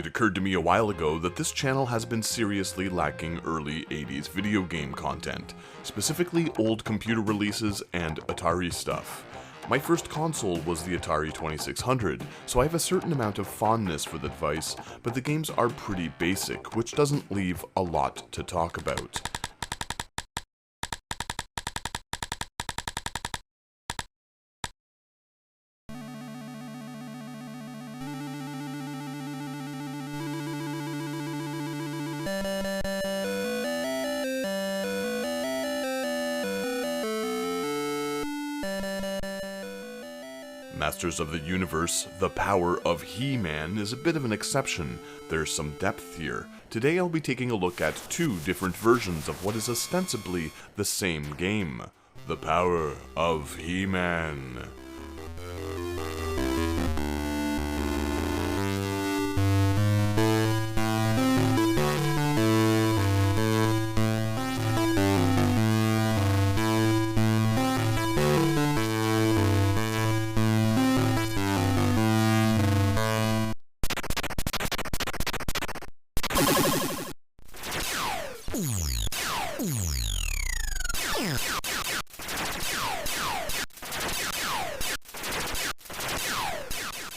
It occurred to me a while ago that this channel has been seriously lacking early 80s video game content, specifically old computer releases and Atari stuff. My first console was the Atari 2600, so I have a certain amount of fondness for the device, but the games are pretty basic, which doesn't leave a lot to talk about. Masters of the Universe, The Power of He-Man is a bit of an exception. There's some depth here. Today I'll be taking a look at two different versions of what is ostensibly the same game. The Power of He-Man.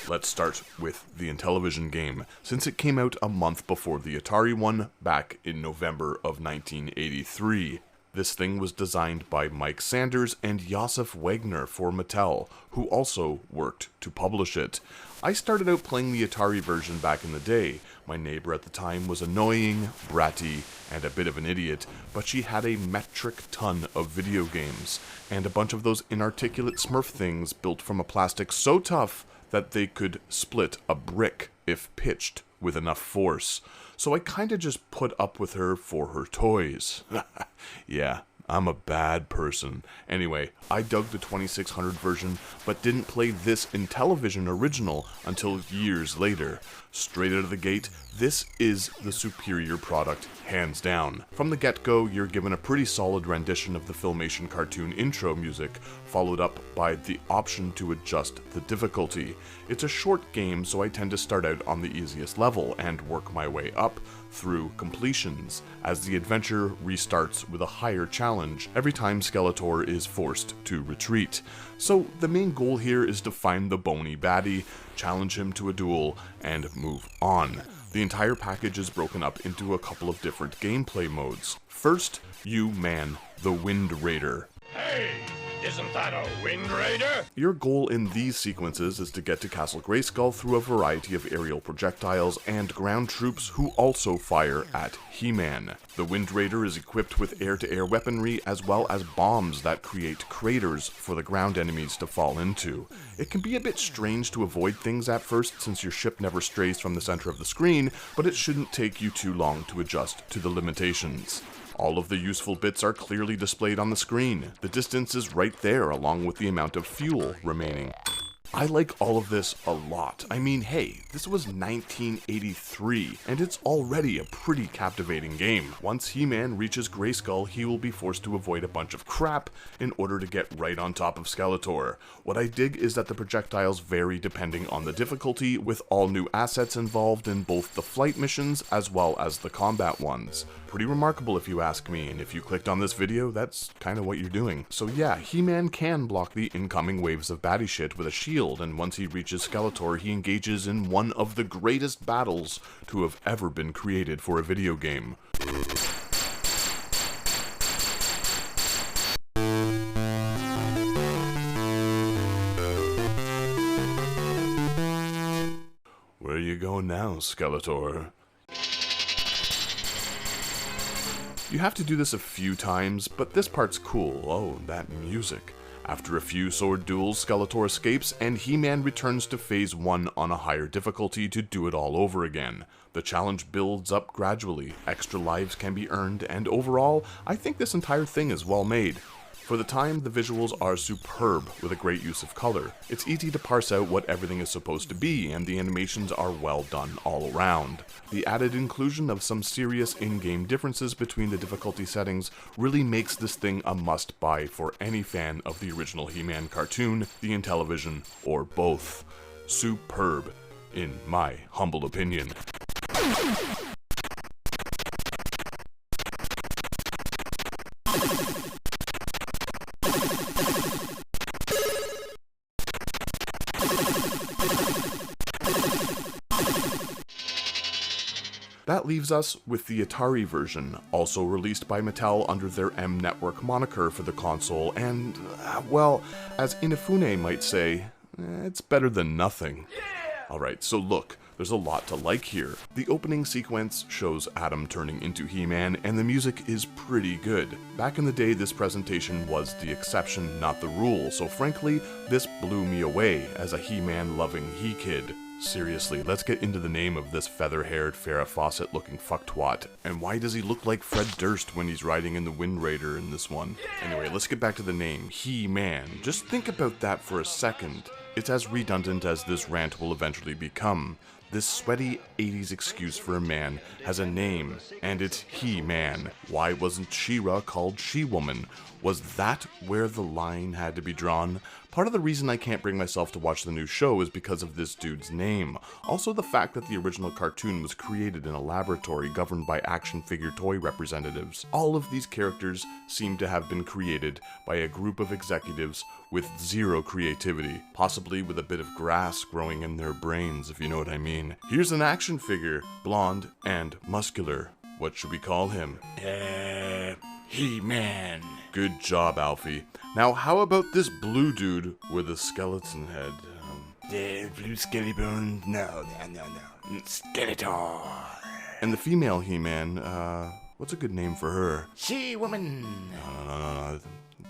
Let's start with the Intellivision game, since it came out a month before the Atari one back in November of 1983. This thing was designed by Mike Sanders and Josef Wagner for Mattel, who also worked to publish it. I started out playing the Atari version back in the day. My neighbor at the time was annoying, bratty, and a bit of an idiot, but she had a metric ton of video games, and a bunch of those inarticulate Smurf things built from a plastic so tough that they could split a brick if pitched with enough force. So I kinda just put up with her for her toys. Yeah, I'm a bad person. Anyway, I dug the 2600 version, but didn't play this Intellivision original until years later. Straight out of the gate, this is the superior product, hands down. From the get-go, you're given a pretty solid rendition of the Filmation cartoon intro music, followed up by the option to adjust the difficulty. It's a short game, so I tend to start out on the easiest level and work my way up through completions, as the adventure restarts with a higher challenge every time Skeletor is forced to retreat. So the main goal here is to find the bony baddie, challenge him to a duel, and move on. The entire package is broken up into a couple of different gameplay modes. First, you man the Wind Raider. Hey! Isn't that a Wind Raider? Your goal in these sequences is to get to Castle Grayskull through a variety of aerial projectiles and ground troops who also fire at He-Man. The Wind Raider is equipped with air-to-air weaponry as well as bombs that create craters for the ground enemies to fall into. It can be a bit strange to avoid things at first since your ship never strays from the center of the screen, but it shouldn't take you too long to adjust to the limitations. All of the useful bits are clearly displayed on the screen. The distance is right there, along with the amount of fuel remaining. I like all of this a lot. I mean, hey, this was 1983, and it's already a pretty captivating game. Once He-Man reaches Grayskull, he will be forced to avoid a bunch of crap in order to get right on top of Skeletor. What I dig is that the projectiles vary depending on the difficulty, with all new assets involved in both the flight missions as well as the combat ones. Pretty remarkable if you ask me, and if you clicked on this video, that's kinda what you're doing. So yeah, He-Man can block the incoming waves of baddie shit with a shield, and once he reaches Skeletor, he engages in one of the greatest battles to have ever been created for a video game. Where you going now, Skeletor? You have to do this a few times, but this part's cool. Oh, that music. After a few sword duels, Skeletor escapes, and He-Man returns to Phase 1 on a higher difficulty to do it all over again. The challenge builds up gradually, extra lives can be earned, and overall, I think this entire thing is well made. For the time, the visuals are superb, with a great use of color. It's easy to parse out what everything is supposed to be, and the animations are well done all around. The added inclusion of some serious in-game differences between the difficulty settings really makes this thing a must-buy for any fan of the original He-Man cartoon, the Intellivision, or both. Superb, in my humble opinion. That leaves us with the Atari version, also released by Mattel under their M Network moniker for the console, and, well, as Inafune might say, it's better than nothing. Alright, so look, there's a lot to like here. The opening sequence shows Adam turning into He-Man, and the music is pretty good. Back in the day, this presentation was the exception, not the rule, so frankly, this blew me away as a He-Man loving He-Kid. Seriously, let's get into the name of this feather-haired, Farrah Fawcett-looking fucktwat. And why does he look like Fred Durst when he's riding in the Wind Raider in this one? Anyway, let's get back to the name, He-Man. Just think about that for a second. It's as redundant as this rant will eventually become. This sweaty 80s excuse for a man has a name, and it's He-Man. Why wasn't She-Ra called She-Woman? Was that where the line had to be drawn? Part of the reason I can't bring myself to watch the new show is because of this dude's name. Also the fact that the original cartoon was created in a laboratory governed by action figure toy representatives. All of these characters seem to have been created by a group of executives with zero creativity, possibly with a bit of grass growing in their brains, if you know what I mean. Here's an action figure, blonde and muscular. What should we call him? He-Man. Good job, Alfie. Now, how about this blue dude with a skeleton head? Blue skelly bone? No. Skeletor. And the female He-Man, what's a good name for her? She-Woman. No.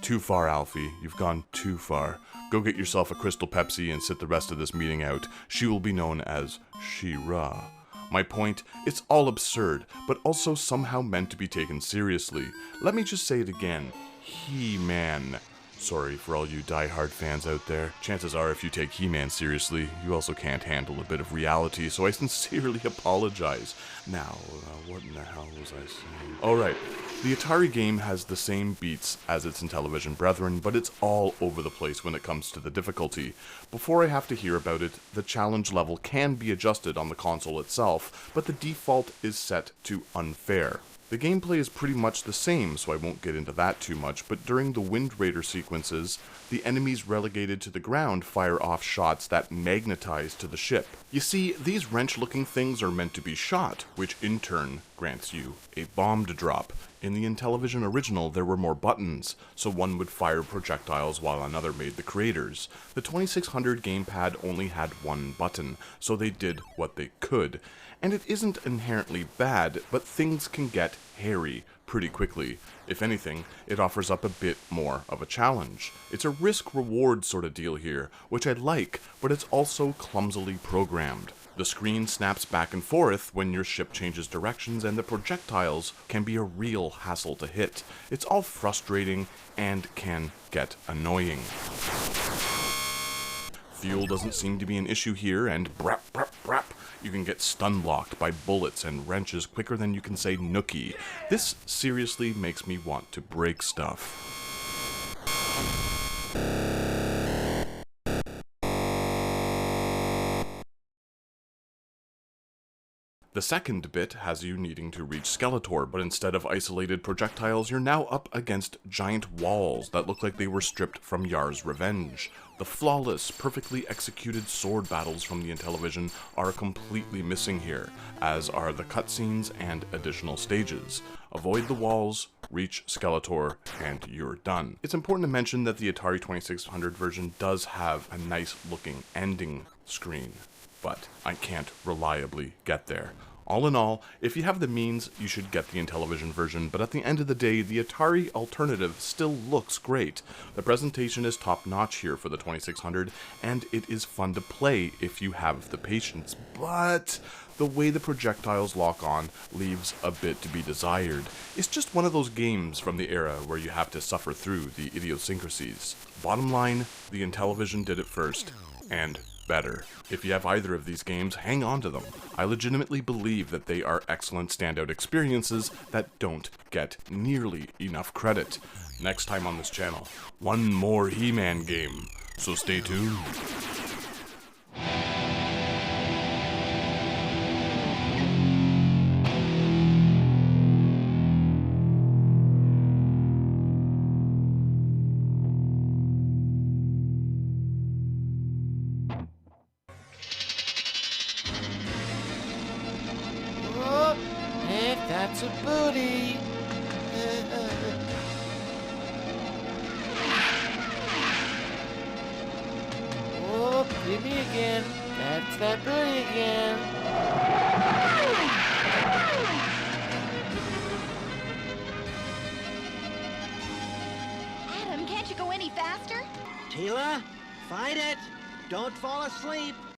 Too far, Alfie. You've gone too far. Go get yourself a Crystal Pepsi and sit the rest of this meeting out. She will be known as She-Ra. My point, it's all absurd, but also somehow meant to be taken seriously. Let me just say it again. He-Man. Sorry for all you die-hard fans out there. Chances are if you take He-Man seriously, you also can't handle a bit of reality, so I sincerely apologize. Now, what in the hell was I saying? Alright, the Atari game has the same beats as its Intellivision brethren, but it's all over the place when it comes to the difficulty. Before I have to hear about it, the challenge level can be adjusted on the console itself, but the default is set to unfair. The gameplay is pretty much the same, so I won't get into that too much, but during the Wind Raider sequences, the enemies relegated to the ground fire off shots that magnetize to the ship. You see, these wrench-looking things are meant to be shot, which in turn grants you a bomb to drop. In the Intellivision original, there were more buttons, so one would fire projectiles while another made the craters. The 2600 gamepad only had one button, so they did what they could. And it isn't inherently bad, but things can get hairy pretty quickly. If anything, it offers up a bit more of a challenge. It's a risk-reward sort of deal here, which I like, but it's also clumsily programmed. The screen snaps back and forth when your ship changes directions, and the projectiles can be a real hassle to hit. It's all frustrating and can get annoying. Fuel doesn't seem to be an issue here, and brap, you can get stun-locked by bullets and wrenches quicker than you can say nookie. This seriously makes me want to break stuff. The second bit has you needing to reach Skeletor, but instead of isolated projectiles, you're now up against giant walls that look like they were stripped from Yar's Revenge. The flawless, perfectly executed sword battles from the Intellivision are completely missing here, as are the cutscenes and additional stages. Avoid the walls, reach Skeletor, and you're done. It's important to mention that the Atari 2600 version does have a nice looking ending screen, but I can't reliably get there. All in all, if you have the means, you should get the Intellivision version, but at the end of the day, the Atari alternative still looks great. The presentation is top-notch here for the 2600, and it is fun to play if you have the patience, but the way the projectiles lock on leaves a bit to be desired. It's just one of those games from the era where you have to suffer through the idiosyncrasies. Bottom line, the Intellivision did it first, and better. If you have either of these games, hang on to them. I legitimately believe that they are excellent standout experiences that don't get nearly enough credit. Next time on this channel, one more He-Man game, so stay tuned. a booty. Oh, hit me again. That's that booty again. Adam, can't you go any faster? Tila, fight it! Don't fall asleep!